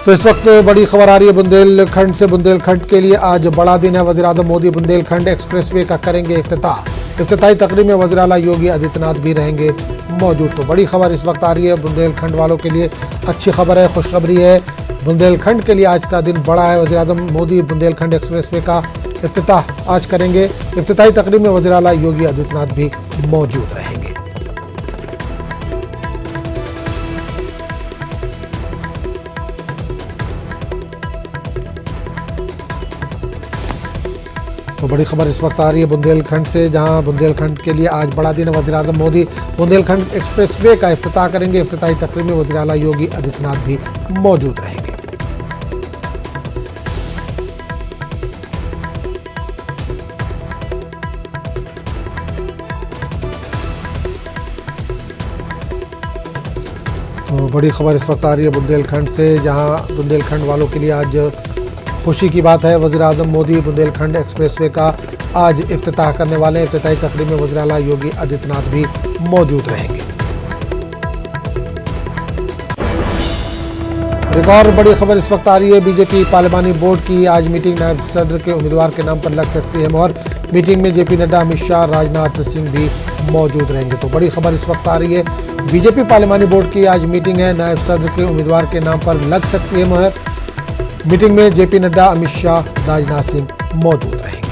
तो इस वक्त बड़ी खबर आ रही है बुंदेलखंड से। बुंदेलखंड के लिए आज बड़ा दिन है। वज़ीर-ए-आज़म मोदी बुंदेलखंड एक्सप्रेसवे का करेंगे इफ्तिताही तकरीब में वज़ीर आला योगी आदित्यनाथ भी रहेंगे मौजूद। तो बड़ी खबर इस वक्त आ रही है बुंदेलखंड वालों के लिए। अच्छी खबर है, खुशखबरी है। बुंदेलखंड के लिए आज का दिन बड़ा है। वज़ीर-ए-आज़म मोदी बुंदेलखंड एक्सप्रेसवे का इफ्तिताह आज करेंगे। इफ्तिताही तकरीब में वज़ीर आला योगी आदित्यनाथ भी मौजूद रहेंगे। तो बड़ी खबर इस वक्त आ रही है बुंदेलखंड से, जहां बुंदेलखंड के लिए आज बड़ा दिन है। वज़ीर-ए-आज़म मोदी बुंदेलखंड एक्सप्रेसवे का इफ्तिताह करेंगे। इफ्तिताही तकरीब में वज़ीर आला योगी आदित्यनाथ भी मौजूद रहेंगे। तो बड़ी खबर इस वक्त आ रही है बुंदेलखंड से, जहां बुंदेलखंड वालों के लिए आज खुशी की बात है। वज़ीर-ए-आज़म मोदी बुंदेलखंड एक्सप्रेसवे का आज इफ्तिताह करने वाले हैं। इफ्तिताही तकरीब में वज़ीर आला योगी आदित्यनाथ भी मौजूद रहेंगे। एक और बड़ी खबर इस वक्त आ रही है बीजेपी पार्लिमानी बोर्ड की। आज मीटिंग नायब सदर के उम्मीदवार के नाम पर लग सकती है मोहर। मीटिंग में जेपी नड्डा, अमित शाह, राजनाथ सिंह भी मौजूद रहेंगे। तो बड़ी खबर इस वक्त आ रही है बीजेपी पार्लिमानी बोर्ड की आज मीटिंग है। नायब सदर के उम्मीदवार के नाम पर लग सकती है मोहर। मीटिंग में जेपी नड्डा, अमित शाह, राजनाथ सिंह मौजूद रहेंगे।